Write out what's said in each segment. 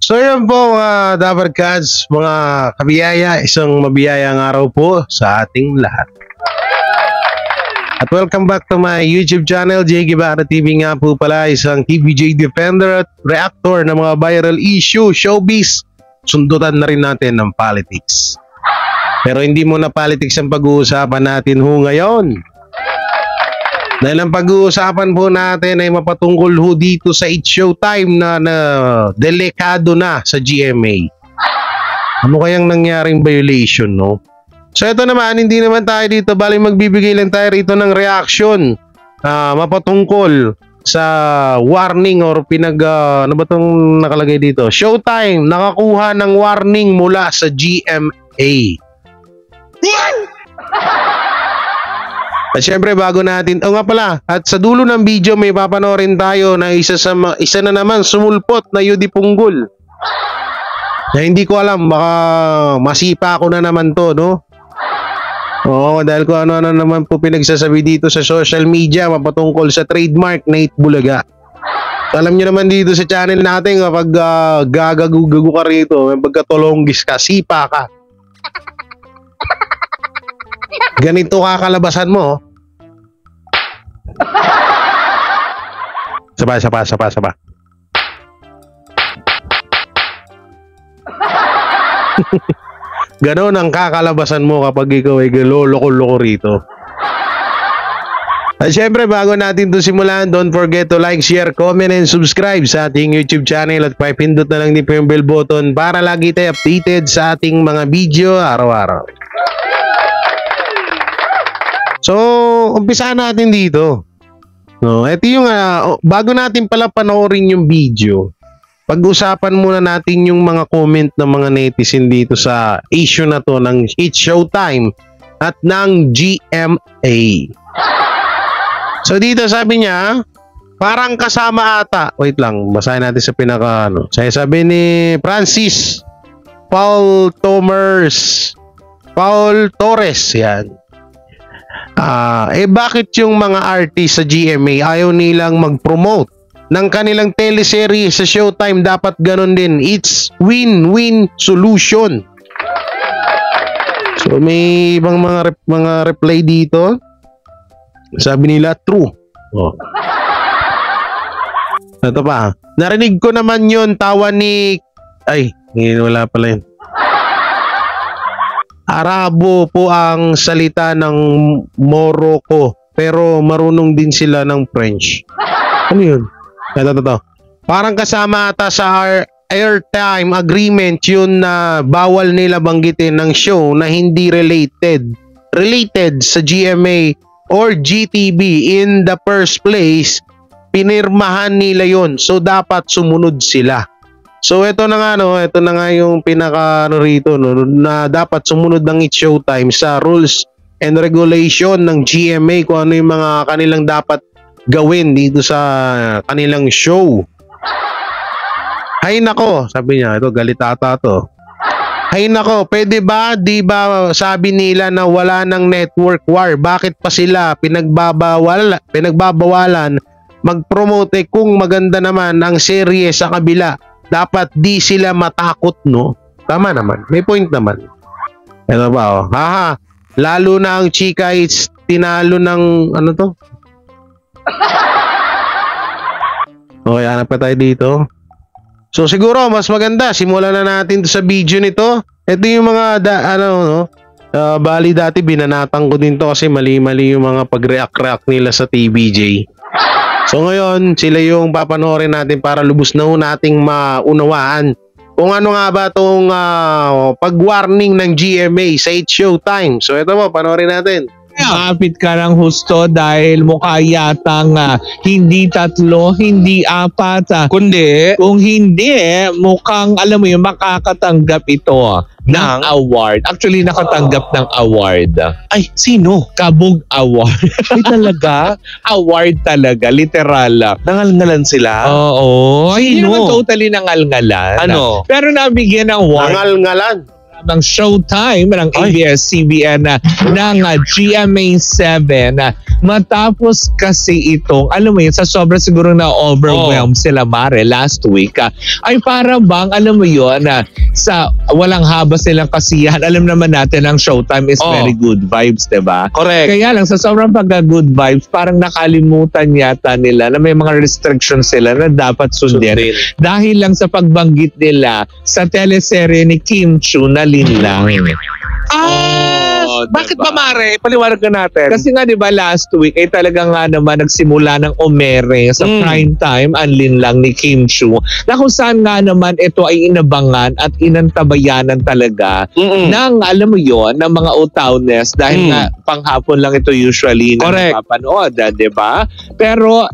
So yun po mga Dapper Cats, mga kabiyaya, isang mabiyayang araw po sa ating lahat. At welcome back to my YouTube channel, J. Guevara TV nga po pala, isang TVJ defender at reactor ng mga viral issue, showbiz. Sundutan na rin natin ng politics. Pero hindi muna politics ang pag-uusapan natin ngayon. Dahil ang pag-uusapan po natin ay mapatungkol dito sa It's Showtime na delikado na sa GMA. Ano kayang nangyaring violation, no? So ito naman, hindi naman tayo dito, bali magbibigay lang tayo rito ng reaction mapatungkol sa warning or ano ba itong nakalagay dito? Showtime, nakakuha ng warning mula sa GMA. At syempre bago natin, nga pala, at sa dulo ng video may papanoorin tayo na isa na naman sumulpot na Yudi Punggol. Na hindi ko alam, baka masipa ako na naman to, no? Oo, dahil ko ano-ano naman po pinagsasabi dito sa social media mapatungkol sa trademark na Itbulaga. So, alam nyo naman dito sa channel natin kapag gagagugago ka rito, may pagkatulonggis ka, sipa ka. Ganito kakalabasan mo. Sapa. Ganon ang kakalabasan mo kapag ikaw ay loloko-loko rito. At syempre bago natin ito simulan, don't forget to like, share, comment, and subscribe sa ating YouTube channel at pipindot na lang din po yung bell button para lagi tayo updated sa ating mga video araw-araw. So, umpisahan natin dito. No, ito yung bago natin pala panoorin yung video. Pag-usapan muna natin yung mga comment ng mga netizen dito sa issue na to ng It's Showtime at ng GMA. So dito sabi niya, parang kasama ata. Wait lang, basahin natin sa pinaka sabi ni Francis Paul Torres yan. Bakit yung mga artist sa GMA ayaw nilang mag-promote ng kanilang teleserye sa Showtime? Dapat ganun din. It's win-win solution. So may ibang mga reply dito. Sabi nila true. Oh. Ito pa. Narinig ko naman yun, tawa ni wala pala yun. Arabo po ang salita ng Morocco, pero marunong din sila ng French. Ano yun? Ito. Parang kasama ata sa airtime agreement yun na bawal nila banggitin ng show na hindi related sa GMA or GTV in the first place. Pinirmahan nila yun, so dapat sumunod sila. So ito na nga yung pinaka rito na dapat sumunod ng It's Showtime sa rules and regulation ng GMA kung ano yung mga kanilang dapat gawin dito sa kanilang show. Hay nako, sabi niya, ito galit ata to. Hay nako, pwede ba, di ba sabi nila na wala ng network war, bakit pa sila pinagbabawalan mag-promote kung maganda naman ang serye sa kabila? Dapat di sila matakot, no? Tama naman. May point naman. Ito ba, haha. Lalo na ang chika is tinalo ng, ano to? Okay, hanap pa tayo dito. So, siguro, mas maganda. Simulan na natin to sa video nito. Ito yung mga, bali dati binanatang ko din to kasi mali-mali yung mga pag-react nila sa TVJ. So ngayon, sila yung papanoorin natin para lubos na nating maunawaan kung ano nga ba itong pag-warning ng GMA sa It's Showtime. So ito po, panoorin natin. Kapit ka ng husto dahil mukha yatang hindi 3, hindi 4, kundi kung hindi mukhang alam mo yung makakatanggap ito ng award. Actually nakatanggap ng award. Ay, sino? Kabog Award. Ay talaga? Award talaga, literal. Nangalngalan sila? Oo. Hindi Sino? naman totally nangalngalan. Ano? Pero nabigyan ng award. Nangalngalan. ng Showtime ng ABS-CBN ng GMA7 matapos kasi itong, alam mo yun, sa sobrang siguro na overwhelmed sila Mare last week, ay para bang, alam mo yun, sa walang habas nilang kasiyahan, alam naman natin ang Showtime is very good vibes, diba? Correct. Kaya lang, sa sobrang pagka-good vibes, parang nakalimutan yata nila na may mga restrictions sila na dapat sundin. Dahil lang sa pagbanggit nila sa teleserye ni Kim Chu na Linlang. Bakit ba Mare? Paliwanag ka natin. Kasi nga 'di ba last week ay talaga nga naman nagsimula ng umere sa prime time ang Linlang ni Kim Chu na kung saan nga naman ito ay inabangan at inantabayanan talaga ng alam mo yon ng mga utawnes dahil nga panghapon lang ito usually na napapanood, 'di ba? Pero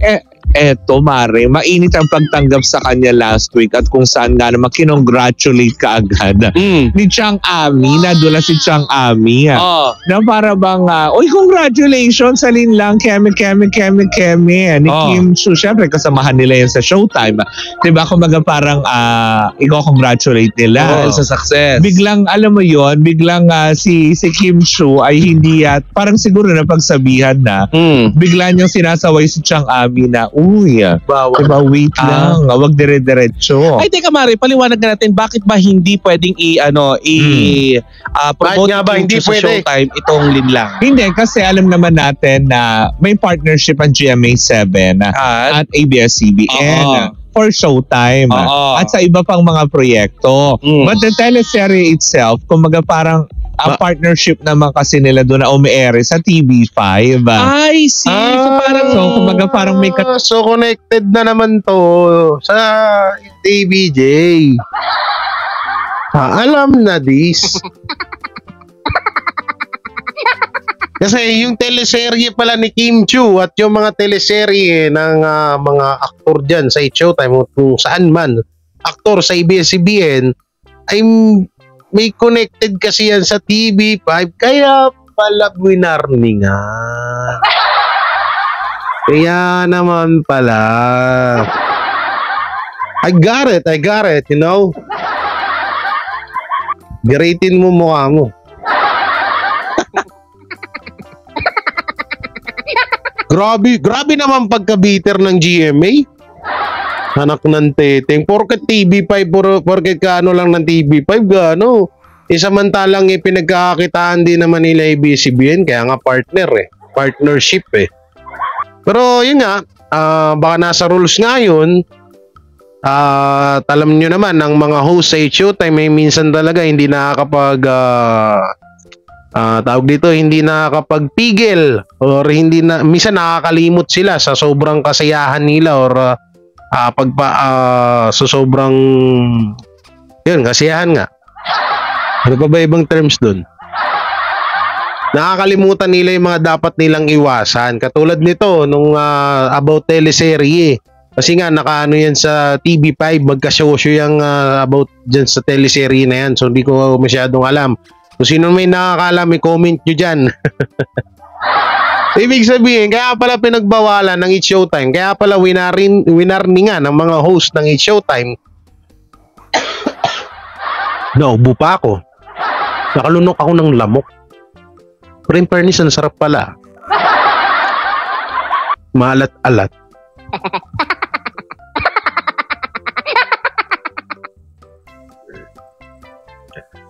eto Mare, mainit ang pagtanggap sa kanya last week at kung saan nga naman kinongratulate ka agad ni Chang Ami, nadula si Chang Ami na para bang congratulations sa Linlang, keme ni Kim Chu. Syempre kasamahan nila yan sa Showtime, diba? Kumbaga parang i-congratulate nila sa success. Biglang alam mo yon, biglang si Kim Chu ay hindi parang siguro na pagsabihan na bigla niyang sinasaway si Chang Ami na Bawal. Diba, wait lang, wag dire-diretso. Ay, teka Mare, paliwanag na natin bakit ba hindi pwedeng promote nga ba hindi sa pwede? Showtime itong Linlang? Hindi, kasi alam naman natin na may partnership ang GMA7 at ABS-CBN for Showtime at sa iba pang mga proyekto. But the teleserye itself, kumbaga parang ang partnership naman kasi nila doon na umiere sa TV5. I see. So kumbaga parang may so connected na naman to sa TVJ. Alam na this. Kasi yung teleserye pala ni Kim Chu at yung mga teleserye ng mga aktor dyan sa Showtime kung saan man aktor sa ABS-CBN ay may connected kasi yan sa TV5 kaya pala winarningan. Kaya naman pala. I got it, you know. Garitin mo mukha mo. Grabe naman pagka-bitter ng GMA. Anak ng teteng. Porket TV5, porket kaano lang ng TV5, gaano. Samantalang pinagkakakitaan din naman nila ABS-CBN, kaya nga partnership Pero yun nga, baka nasa rules nga yun. Alam nyo naman, ang mga host sa Showtime ay minsan talaga hindi nakakapag tawag dito, hindi nakakapagpigil or minsan nakakalimot sila sa sobrang kasiyahan nila or so sobrang yun, kasiyahan nga. Ano pa ba ibang terms dun? Nakakalimutan nila yung mga dapat nilang iwasan. Katulad nito, nung about teleserye. Kasi nga, nakaano yan sa TV5, magkasosyo yung about dyan sa teleserye na yan. So, hindi ko masyadong alam. Kung sino may nakakalam, may comment nyo dyan. Ibig sabihin, kaya pala pinagbawalan ng It's Showtime. Kaya pala winarningan ng mga host ng It's Showtime. Naubo pa ako. Nakalunok ako ng lamok. Pero in fairness, ang sarap pala. Maalat-alat.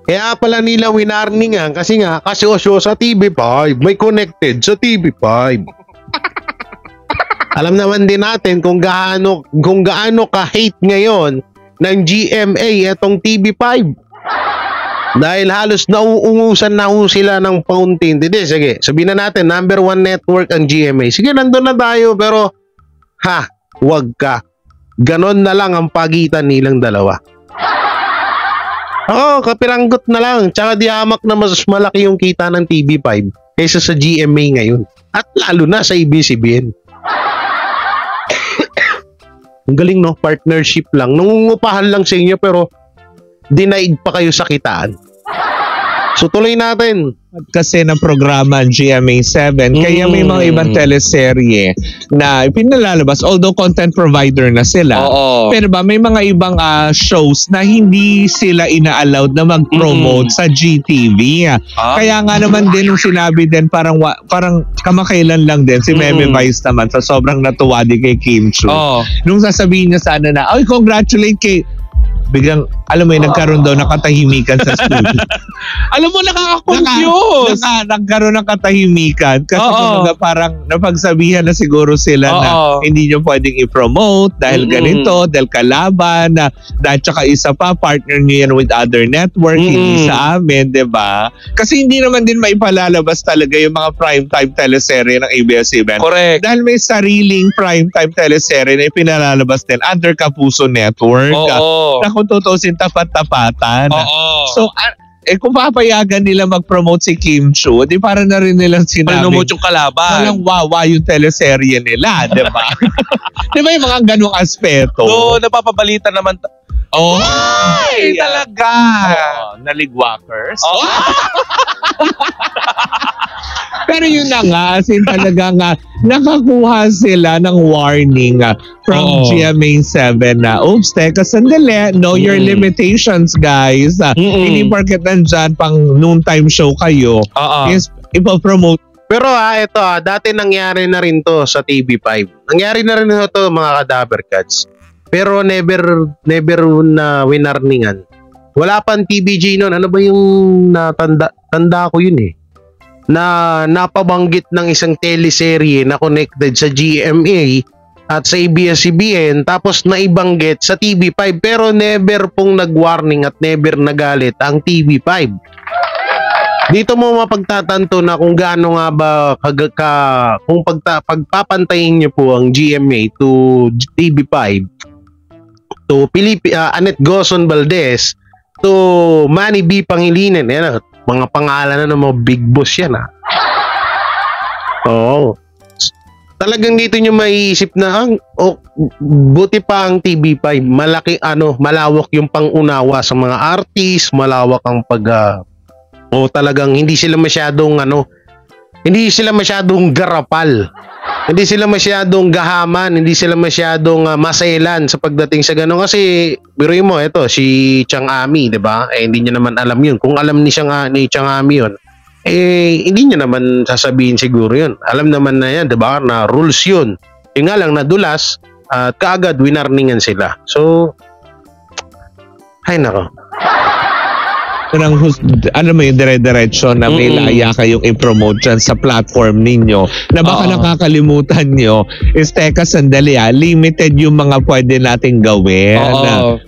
Kaya pala nila winarningan kasi nga kasosyo sa TV5, may connected sa TV5. Alam naman din natin kung gaano ka-hate ngayon ng GMA etong TV5. Dahil halos nauungusan na sila ng fountain. Hindi, sige, sabihin na natin, number 1 network ang GMA. Sige, nandun na tayo, pero wag ka. Ganon na lang ang pagitan nilang dalawa. Kapiranggot na lang. Tsaka di hamak na mas malaki yung kita ng TV5 kaysa sa GMA ngayon. At lalo na sa ABS-CBN. Ang galing, no? Partnership lang. Nangungupahan lang sa inyo pero dinaig pa kayo sa kitaan. So tuloy natin. Kasi ng programa GMA7 kaya may mga ibang teleserye na ipinalalabas although content provider na sila. Oo. Pero ba may mga ibang shows na hindi sila ina-allowed na mag-promote sa GTV. Kaya nga naman din nung sinabi din parang kamakailan lang din si Meme Vice naman sa sobrang natuwa din kay Kim Chu. Nung sasabihin niya sana na, "Ay, congratulate kay..." Biglang, alam mo yun, nagkaroon daw ng katahimikan sa studio. Alam mo, nakaka-confuse. Nagkaroon ng katahimikan kasi kumbaga parang napagsabihan na siguro sila na hindi nyo pwedeng i-promote dahil ganito, dahil kalaban, dahil tsaka isa pa, partner nyo yan with other network, hindi sa amin, diba? Kasi hindi naman din maipalalabas talaga yung mga primetime teleserye ng ABS-CBN. Correct. Dahil may sariling primetime teleserye na ipinalalabas din under Kapuso Network. Na kung tutusin tapat-tapatan. So, kung papayagan nila mag-promote si Kim Chu, di para na rin nilang sinabi. Promote yung kalaban. Walang wawa yung teleserye nila, di ba? Di ba yung mga ganong aspeto? So, napapabalita naman. Ay, talaga. Naligwakers. Pero yun na nga, as in talaga nga, nakakuha sila ng warning from GMA7 na, oops, teka, sandali, know your limitations, guys. Hindi porket nandyan pang noontime show kayo, is ipopromote. Pero ito dati nangyari na rin to sa TV5. Nangyari na rin to mga Kadaver Cats. Pero never na winarningan. Wala pang TVG noon. Ano ba yung tanda ko yun eh. Na napabanggit ng isang teleserye na connected sa GMA at sa ABS-CBN tapos naibanggit sa TV5 pero never pong nag-warning at never nagalit ang TV5. Dito mo mapagtatanto na kung gaano nga ba kung pagpapantayin niyo po ang GMA to TV5 to Annette Gozon Valdez to Manny B. Pangilinan. Yan, mga pangalan na ng mga big boss yan talagang dito nyo maiisip na buti pa ang TV5 malawak yung pangunawa sa mga artist, malawak ang talagang hindi sila masyadong garapal, hindi sila masyadong gahaman, hindi sila masyadong maselan sa pagdating sa gano'n. Kasi biruin mo, ito si Chang Ami, di ba? Hindi niya naman alam yun. Kung alam ni Chang Ami yun, hindi niya naman sasabihin siguro yun. Alam naman na yan, di ba? Na rules yun. Yung nga lang nadulas at kaagad winarningan sila. So, ay nako. Alam mo yung dire-diretso na may laya kayong i-promote dyan sa platform ninyo na baka nakakalimutan nyo is teka sandali limited yung mga pwede nating gawin.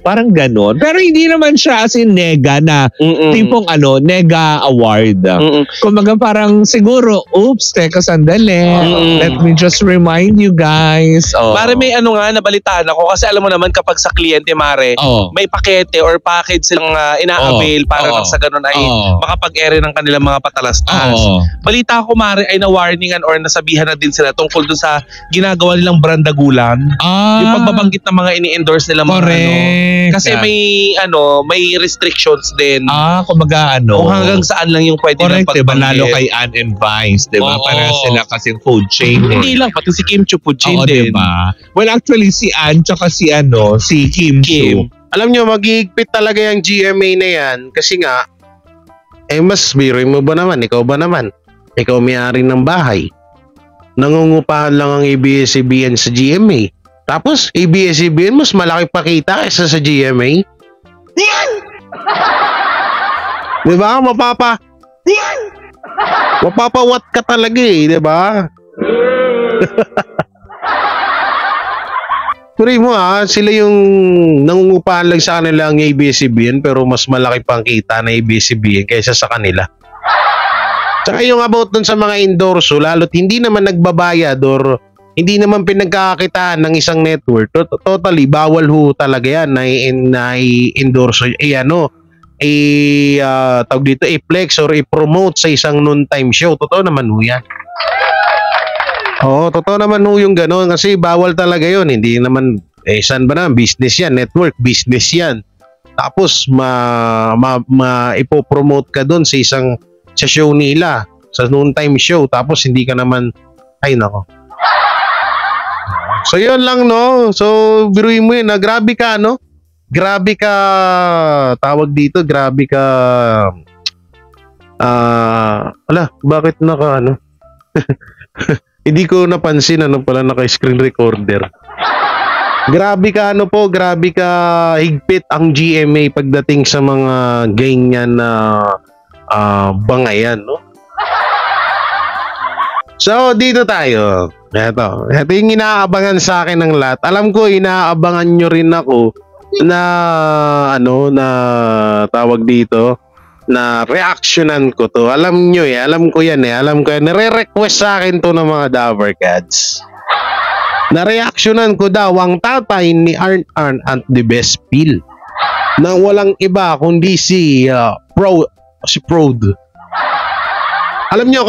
Parang ganon. Pero hindi naman siya as in nega na tipong nega award. Kumaga parang siguro, oops, teka sandali. Let me just remind you guys. Mare, may nabalitaan ako kasi alam mo naman kapag sa kliyente, Mare, may pakete or package silang ina-avail para sa ganun ay makapag-ere ng kanilang mga patalastas. Balita ko, Mare, ay na-warningan or nasabihan na din sila tungkol dun sa ginagawa nilang brandagulan. Yung pagbabanggit ng mga ini-endorse nila mga kasi may restrictions din. Kumbaga kung hanggang saan lang yung pwede lang pagbanggit. Diba, lalo kay Ann and Vice, diba? Para sila kasing food chain. Hindi lang, pati si Kim Chu food chain din. Diba? Well, actually, si Ann tsaka si Kim Chu. Alam nyo, mag-iigpit talaga yung GMA na yan kasi nga, mas biruin mo ba naman? Ikaw ba naman? Ikaw may-ari ng bahay. Nangungupahan lang ang ABS-CBN sa GMA. Tapos, ABS-CBN mas malaki pa kita kaysa sa GMA. Diba? Mapapawat ka talaga diba? Puri mo sila yung nangungupahan lang sa kanila ang ABS-CBN pero mas malaki pang kita na ABS-CBN kaysa sa kanila. Tsaka yung about dun sa mga endorso, lalo't hindi naman nagbabayad or hindi naman pinagkakakitaan ng isang network, totally bawal ho talaga yan na i-endorso, tawag dito, i-flex or i-promote sa isang noontime show. Totoo naman ho yan. Oo, totoo naman ho yung gano'n kasi bawal talaga yon. Hindi naman, saan ba naman? Business yan, network, business yan. Tapos ipopromote ka doon sa show nila, sa noontime show, tapos hindi ka naman, ay nako. So yun lang, no? So biruin mo yun, grabe ka, no? Grabe ka, tawag dito, grabe ka, bakit ano? Hindi ko napansin, pala naka-screen recorder. Grabe ka, grabe ka higpit ang GMA pagdating sa mga ganyan na bangayan, no? So, dito tayo. Ito yung inaabangan sa akin ng lahat. Alam ko, inaabangan nyo rin ako na, na tawag dito, na reactionan ko to. Alam nyo alam ko yan. Nire-request sa akin to ng mga Dabber Cats. Na-reactionan ko daw ang tatay ni Arn at the Best Pill. Na walang iba kundi si Prod. Alam nyo,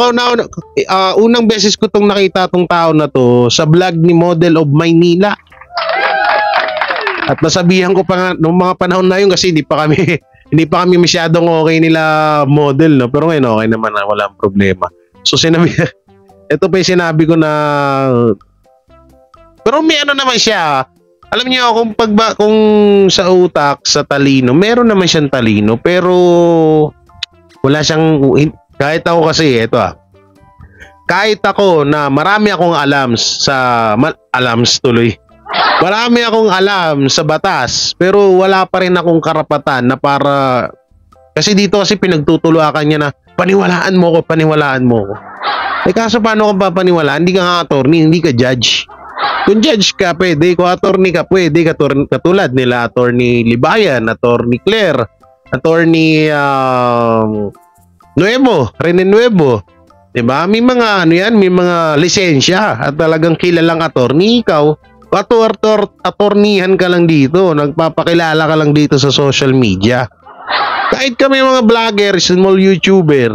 unang beses ko tong nakita tong tao na to sa vlog ni Model of Maynila. At nasabihan ko pa nga noong mga panahon na yun kasi hindi pa kami masyadong okay nila Model, no? Pero ngayon okay naman na, walang problema. So ito pa yung sinabi ko na, pero may naman siya. Alam niyo kung sa utak, sa talino, meron naman siyang talino, pero wala siyang, kahit ako kasi, kahit ako na marami akong marami akong alam sa batas, pero wala pa rin akong karapatan na para, kasi dito kasi pinagtutuluakan niya na paniwalaan mo ko. Kaso paano ka papaniwalaan? Hindi ka nga attorney, hindi ka judge. Kung judge ka, pwede. Kung attorney ka, pwede. Katulad nila attorney Libayan, attorney Claire, attorney Rene Nuevo. Diba? May mga may mga lisensya at talagang kilalang attorney. Ikaw, attorneyhan ka lang dito, nagpapakilala ka lang dito sa social media. Kahit kami mga vlogger, small YouTuber,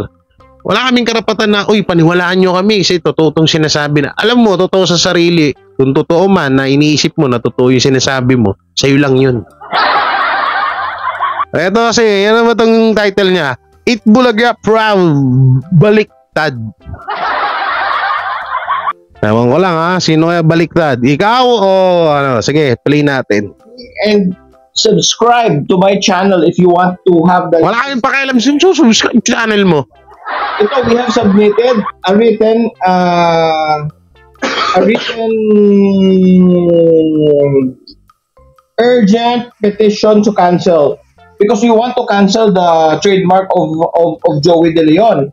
wala kaming karapatan na, paniwalaan nyo kami kasi totoo itong sinasabi na. Alam mo, totoo sa sarili. Kung totoo man na iniisip mo na totoo yung sinasabi mo, sa'yo lang yun. Ito kasi, yan naman itong title niya. Itbulaga Proud Baliktad. Ewan ko lang sino kaya baliktad? Ikaw o Sige, play natin. And subscribe to my channel if you want to have the... Wala kayong pakialam, subscribe channel mo. Ito, we have submitted a written urgent petition to cancel because we want to cancel the trademark of Joey De Leon.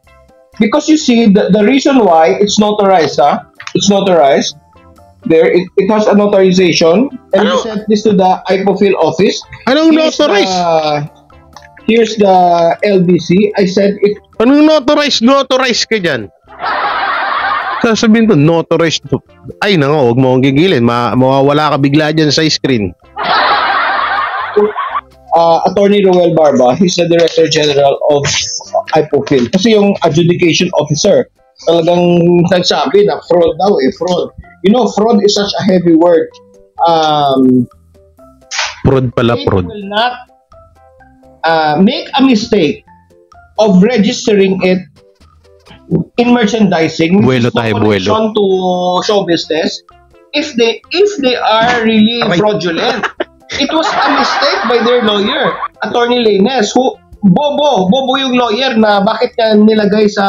Because you see, the reason why it's notarized, it's notarized. There, it has a notarization, and we sent this to the IPOFIL office. Anong notarized? Here's the LBC. I said it. Anong notarized? Notarized ka dyan. Sasabihin to, notarized to. Ay, huwag mo akong gigilin. Mawawala ka bigla dyan sa screen. Attorney Roel Barba, he's the Director General of IPOFIL. Kasi yung adjudication officer, talagang nagsabi na fraud daw fraud. You know, fraud is such a heavy word. Fraud pala, fraud. Will not make a mistake of registering it in merchandising, buwelo tayo, buwelo. To show business, if they are really fraudulent. It was a mistake by their lawyer, Attorney Lainez, who bobo yung lawyer na bakit ka nilagay sa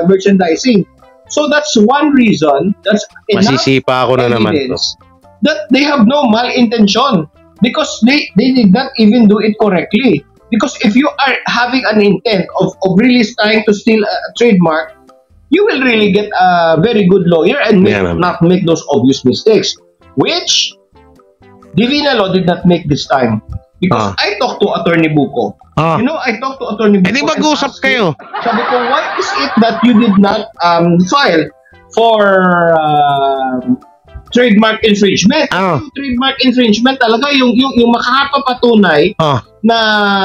merchandising. So that's one reason, that's enough masisipa ako na naman to, that they have no malintention because they did not even do it correctly. Because if you are having an intent of really trying to steal a trademark, you will really get a very good lawyer and not make those obvious mistakes, which Divina Law did not make this time. Because I talked to Attorney Buko. You know, I talked to Attorney Buko. Hindi mag-usap kayo. Sabi ko, why is it that you did not file for trademark infringement? Yung trademark infringement talaga, yung makakapapatunay na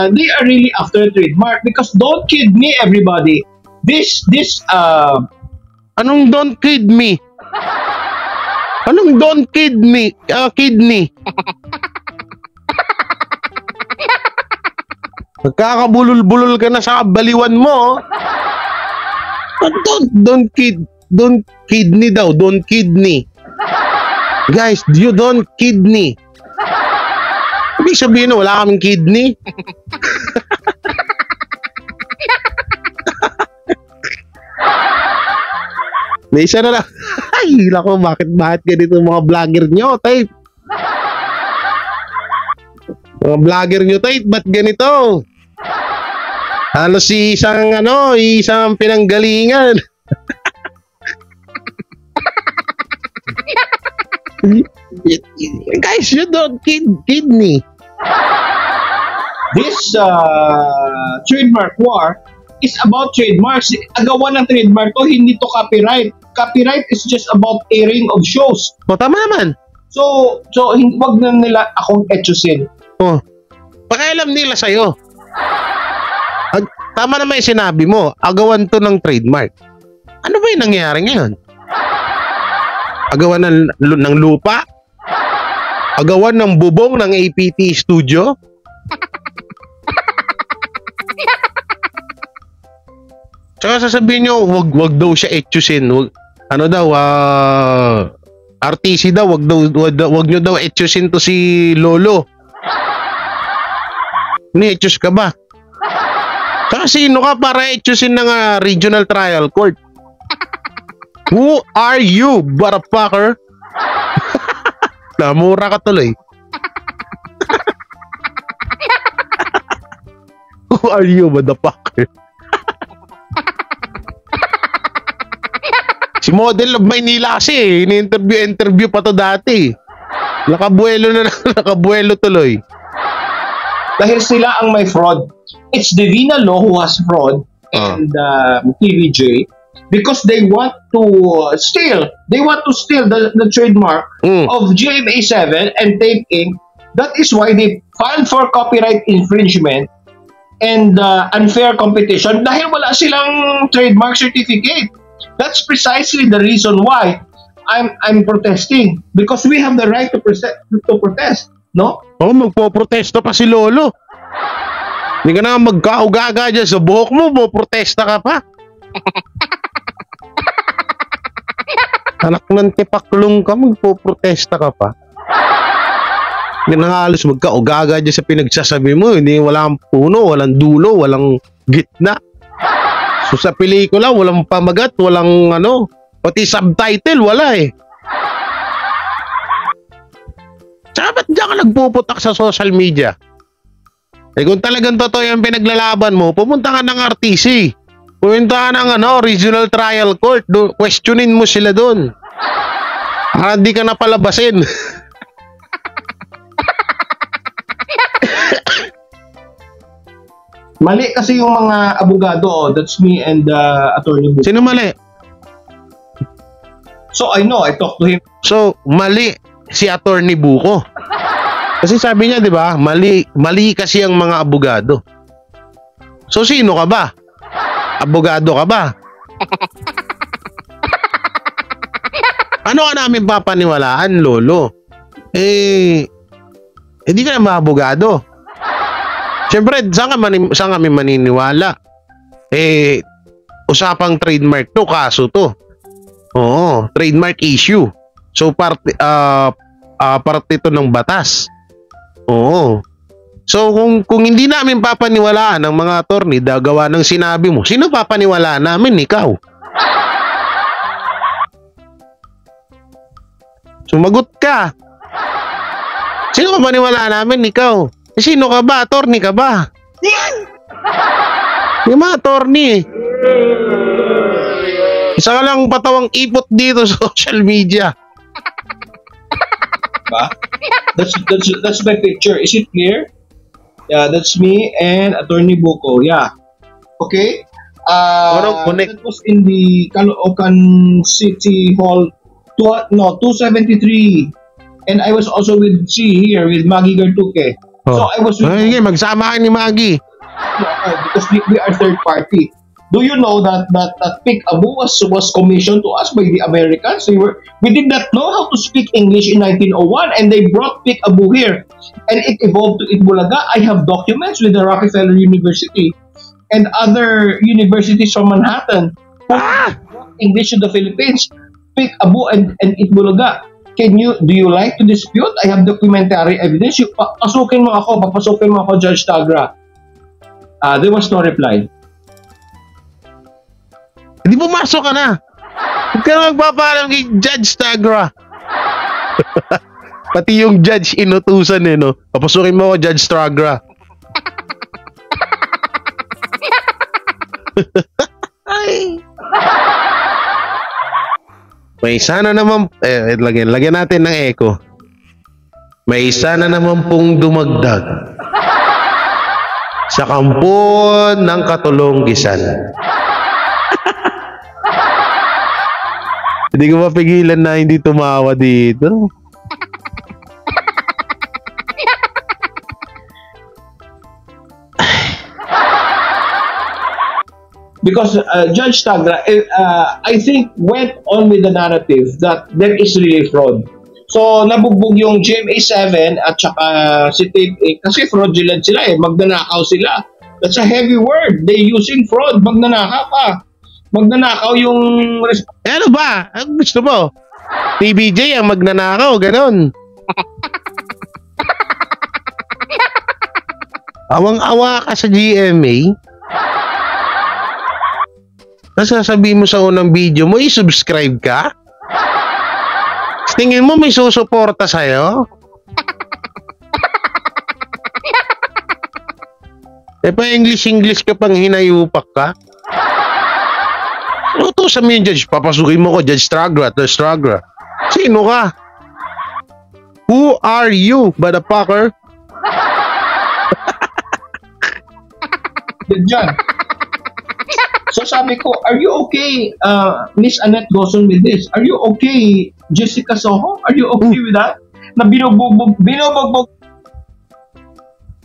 they are really after trademark. Because don't kid me, everybody. Anong don't kid me? Anong don't kid me? Kidney. Nagkakabulol-bulol ka na sa baliwan mo. Don't kidney daw. Don't kidney. Guys, you don't kidney. Ibig sabihin wala kaming kidney. May isa na lang. Ay, lako, bakit ganito mga vlogger nyo, type? Mga vlogger nyo, type, ba't ganito? Halos isang pinanggalingan. Guys, you don't kidney. This trademark war is about trademarks. Agawan ng trademark to, hindi to copyright. Copyright is just about airing of shows. O, tama naman. So wag na nila akong etchusin. O, pakialam nila sa'yo. Tama naman yung sinabi mo, agawan to ng trademark. Ano ba yung nangyayari ngayon? Agawan ng lupa? Agawan ng bubong ng APT Studio? Tsaka sasabihin nyo, wag daw siya etchusin. RTC daw, wag nyo daw etchusin to si Lolo. Ni-etchus ka ba? Tsaka sino ka para etchusin ng regional trial court? Who are you, motherfucker? Namura ka tuloy. Who are you, motherfucker? Si Model of Maynila kasi, ini-interview pa to dati. Nakabuelo tuloy. Dahil sila ang may fraud. It's Divina Law who has fraud and TVJ because they want to steal the trademark of GMA7 and Tape Inc. That is why they filed for copyright infringement and unfair competition dahil wala silang trademark certificate. That's precisely the reason why I'm protesting because we have the right to protest, no? Oh, magpo-protesta pa si Lolo. Hindi ka na magkaugaga dyan sa buhok mo, protesta ka pa. Anak ng tipaklong ka, magpo-protesta ka pa. Hindi na halos magkaugaga dyan sa pinagsasabi mo. Hindi, walang puno, walang dulo, walang gitna. So sa pelikula, walang pamagat, walang pati subtitle, wala eh. Tsaka ba't dyan ka nagpuputak sa social media? Eh kung talagang totoo yung pinaglalaban mo, pumunta ka ng RTC. Pumunta ka ng regional trial court. Questionin mo sila doon. Para di ka napalabasin. Mali kasi yung mga abogado. That's me and Attorney Buko. Sino mali? So I know, I talked to him. So, mali si Attorney Buko. Kasi sabi niya, di ba, mali kasi ang mga abogado. So, sino ka ba? Abogado ka ba? Ano ka namin papaniwalaan, Lolo? Hindi ka na abogado. Siyempre, saan kami maniniwala? Usapang trademark to, kaso to. Oo, trademark issue. So, parte to ng batas. Oo. So, kung hindi namin papaniwalaan ng mga attorney gawa ng sinabi mo, sino papaniwalaan namin? Ikaw. Sumagot ka. Sino papaniwalaan namin? Ikaw. Sino ka ba? Attorney ka ba? Yung mga attorney. Isa ka lang patawang ipot dito sa social media. That's my picture. Is it clear? Yeah, that's me and Attorney Buko. Yeah. Okay. That was in the Caloocan City Hall 273. And I was also with here with Maggie Gartuque. So I was with magsama ka ni Maggie. Because we are third party. Do you know that Pick Abu was commissioned to us by the Americans? We did not know how to speak English in 1901, and they brought Pick Abu here, and it evolved to Itbulaga. I have documents with the Rockefeller University and other universities from Manhattan who brought English to the Philippines. Pick Abu and Itbulaga. Do you like to dispute? I have documentary evidence. Papasukin mo ako, Judge Tagra. There was no reply. Hindi pumasok ka na. Huwag ka na magpapaalam kay Judge Tagra. Pati yung judge inutusan no. Papasukin mo ako, Judge Tagra. Ay. May sana naman, lagyan natin ng echo. May sana naman pong dumagdag sa kampo ng Katulonggisan. Hindi ko mapigilan na hindi tumawa dito. Because Judge Tagra, I think, went on with the narrative that there is really fraud. So, nabugbog yung GMA7 at saka si Tape 8 kasi fraudulent sila magnanakaw sila. That's a heavy word. They using fraud. Magnanakaw pa. Magnanakaw yung... Ano ba? Ang gusto mo? TBJ ang magnanakaw, ganon. Awang-awa ka sa GMA. Nasasabihin mo sa unang video mo, i-subscribe ka? Tingin mo may susuporta sa'yo? Pa English ka pang hinayupak ka? Utusan mo yung judge, papasukin mo ko, Judge Tagra. Sino ka? Who are you, motherfucker? Diyan. So sabi ko, are you okay, Miss Annette Gozon, with this? Are you okay, Jessica Soho? Are you okay with that? Na binubugbog.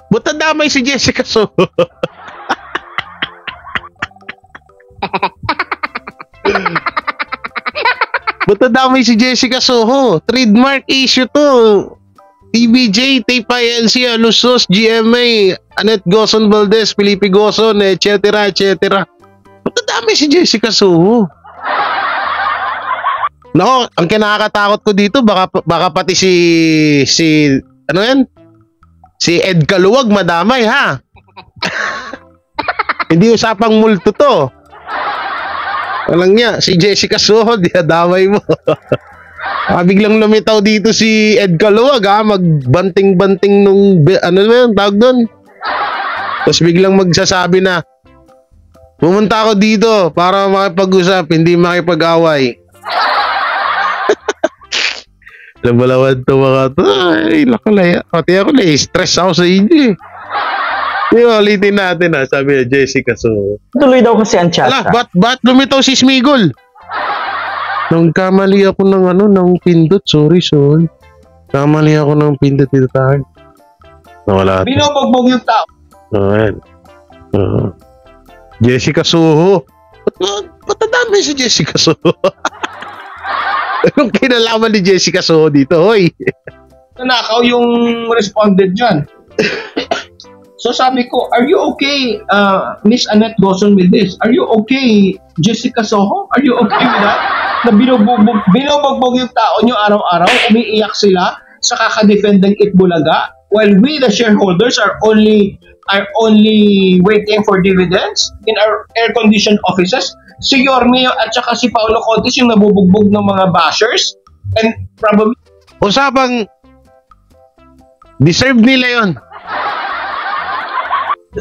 Ba't nadamay si Jessica Soho? Ba't nadamay si Jessica Soho? Trademark issue to. TBJ, Tape INC, Alusos, GMA, Annette Gozon Valdez, Felipe Gozon, etc. Ba't nadamay si Jessica Soho? Nako, ang kinakatakot ko dito, baka pati si ano yan? Si Ed Kaluwag madamay, ha? Hindi usapang multo to. Walang niya, si Jessica Soho, dinadamay mo. Biglang lumitaw dito si Ed Kaluwag, ha? Magbanting-banting nung, ano na yun, tawag doon. Tapos biglang magsasabi na, pumunta ako dito para makipag-usap, hindi makipag-away. Labalawad to mga to. Ay, lakalaya. Pati ako stress ako sa inyo. Yung ulitin natin, ha? Sabi niya, Jessica Soho. Tuloy daw kasi ang chat. Ala, ba't lumitaw si Smigol? Nung kamali ako ng pindot. Sorry. Kamali ako ng pindot dito tayo. Nawala. Binobogbog yung tao. Ayan. Jessica Soho. Ba't nadami si Jessica Soho? Anong kinalaman ni Jessica Soho dito, hoy? Nanakaw yung respondent dyan. So sabi ko, are you okay, Miss Annette Gozon, with this? Are you okay, Jessica Soho? Are you okay with that? Na binobogbog yung tao nyo araw-araw, umiiyak sila sa kakadefend ng Itbulaga, while we, the shareholders, are only waiting for dividends in our air-conditioned offices. Si Yorme at saka si Paolo Contis yung nabubugbog ng mga bashers, and probably usapang deserve nila yon.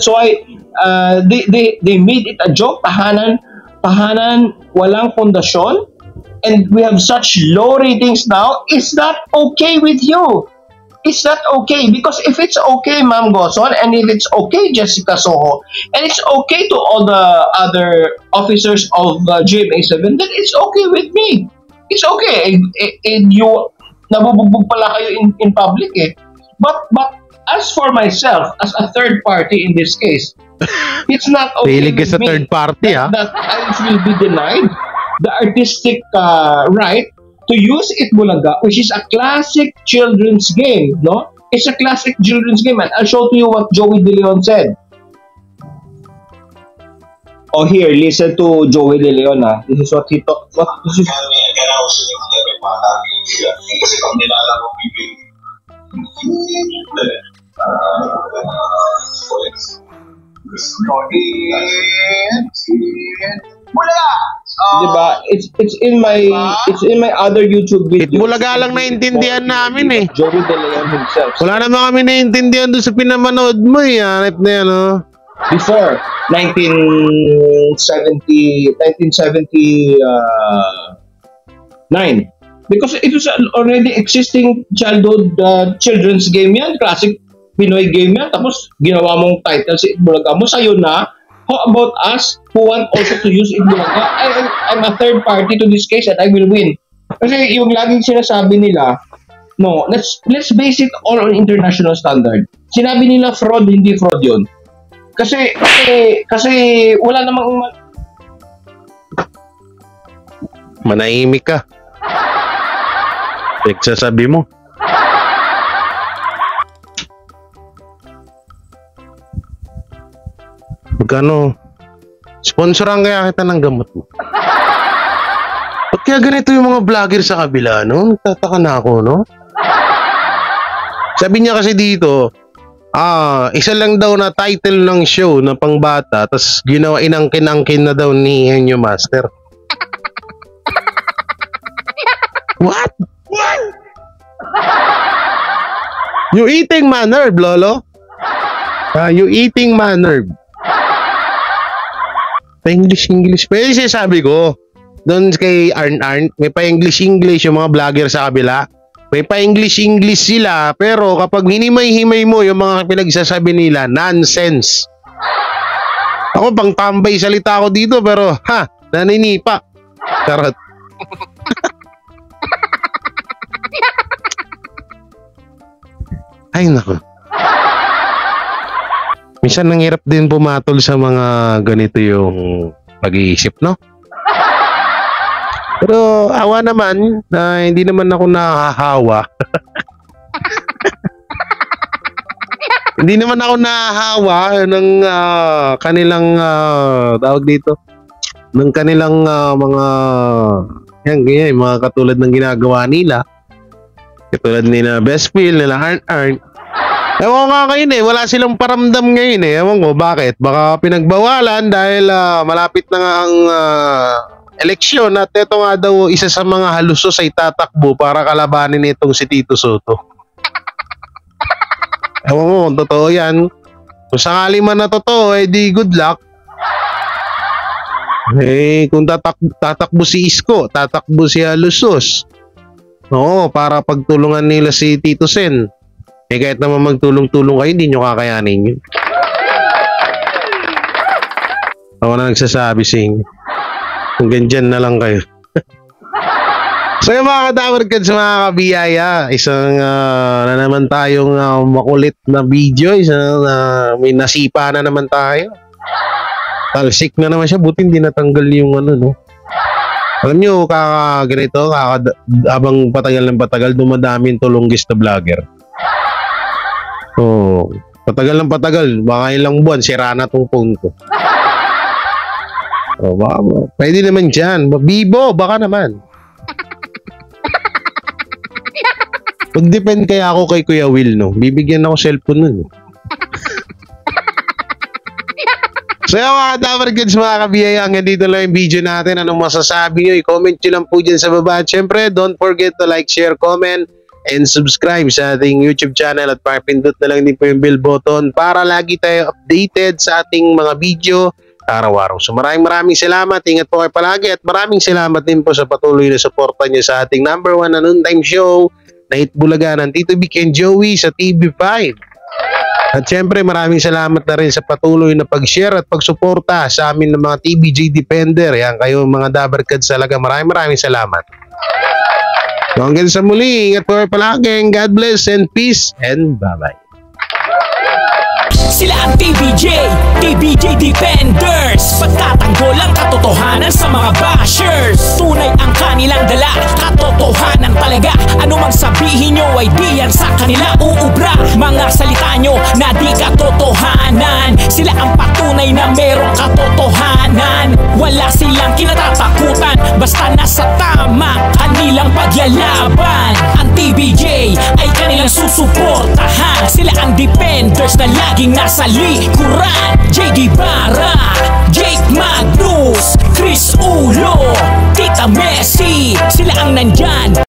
So they made it a joke, tahanan walang pundasyon, and we have such low ratings now. Is that okay with you? Is that okay? Because if it's okay, Ma'am Gozon, and if it's okay, Jessica Soho, and it's okay to all the other officers of GMA7, then it's okay with me. It's okay. And you, nabubugbog pala kayo in public, eh. But as for myself, as a third party in this case, It's not okay Hilig ka with sa me third party, ha? that I will be denied the artistic right to use Itbulaga, which is a classic children's game, no? It's a classic children's game, and I'll show to you what Joey De Leon said. Oh, here, listen to Joey De Leon, ha? This is what he talked. This is... Kasi pag nilalaro ko diba? It's in my other YouTube video. Itbulaga lang naintindihan namin eh. Joey De Leon himself. Wala naman kami naintindihan doon sa pinamanood mo eh. Hanip na yan, oh. Before 1979, because it was an already existing children's game yan, classic Pinoy game yan, tapos ginawa mong title si Itbulaga mo, sa'yo na. How about us who want also to use Itbulaga? I'm a third party to this case and I will win. Kasi yung laging sinasabi nila, no, let's base it all on international standard. Sinabi nila fraud, hindi fraud yun. Kasi wala namang Manahimik ka. Nagsasabi mo. Magkano? Sponsoran kaya kita ng gamot mo. Ba't kaya ganito yung mga vlogger sa kabila, no? Nagtataka na ako, no? Sabi niya kasi dito, isa lang daw na title ng show na pangbata, tas ginawa inangkin-angkin na daw ni Henyo Master. What? You eating my nerve, Lolo? You eating my nerve. Pa-English. Pero yung sabi ko, doon kay Arn, may pa-English yung mga vlogger sa kabila. May pa-English sila, pero kapag hinimay-himay mo yung mga pinagsasabi nila, nonsense. Ako, pang tambay salita ako dito, pero naninipa. Charot. Ay, naku. Minsan nanghirap din pumatol sa mga ganito yung pag-iisip, no? Pero awa naman na hindi naman ako nahahawa. Hindi naman ako nahahawa ng kanilang tawag dito, ng kanilang mga ganyan, mga katulad ng ginagawa nila. Katulad nila Best Feel, nila Arn. Ewan ko nga ngayon eh, wala silang paramdam ngayon eh. Ewan ko bakit. Baka pinagbawalan dahil malapit na nga ang eleksyon at ito nga daw isa sa mga halusos ay tatakbo para kalabanin itong si Tito Soto. Ewan ko kung totoo yan. Kung sakali man na totoo, di good luck. Kung tatakbo si Isko, tatakbo si Halusos. Oo, para pagtulungan nila si Tito Sen. Kahit naman magtulong-tulong kayo, hindi nyo kakayanin yun. Ako na nagsasabi sa inyo. Kung ganyan na lang kayo. So yung mga kadawarkads, mga kabiyaya, isang na naman tayong makulit na video, isang may nasipa na naman tayo. Talsik na naman siya, buti hindi natanggal yung no. Alam nyo, ganito, habang patagal ng patagal, dumadami yung longest na vlogger. Oh, patagal ng patagal, baka ilang buwan, sira na tong phone ko. Oh, baka, pwede naman dyan. Bibo, baka naman. Pag-depend kaya ako kay Kuya Will, no? Bibigyan ako cellphone nun. So yung mga Dabargads, mga kabiyaya, hanggang dito lang yung video natin. Anong masasabi nyo? I-comment nyo lang po dyan sa baba. At syempre, don't forget to like, share, comment, and subscribe sa ating YouTube channel. At pakipindot na lang din po yung bell button para lagi tayo updated sa ating mga video araw-araw. So maraming salamat. Ingat po kayo palagi. At maraming salamat din po sa patuloy na suporta nyo sa ating #1 na noontime show na Itbulaga ng Tito Vic and Joey sa TV5. At syempre maraming salamat na rin sa patuloy na pag-share at pagsuporta sa amin ng mga TVJ Defender. Yan kayo mga Dabarkads talaga. Maraming salamat. So hanggang sa muli, ingat po kayo palagi. God bless and peace and bye-bye. Sila ang TBJ Defenders. Pagtatanggol ang katotohanan sa mga bashers. Tunay ang kanilang dala, katotohanan talaga. Ano mang sabihin nyo ay di yan sa kanila uubra. Mga salita nyo na di katotohanan. Sila ang patunay na merong katotohanan. Wala silang kinatatakutan, basta nasa tama kanilang paglalaban. Ang TBJ ay kanilang susuportahan. Sila ang defenders na laging nasa likuran. JD Barra, Jake Magnus, Chris Ulo, Tita Messi. Sila ang nandyan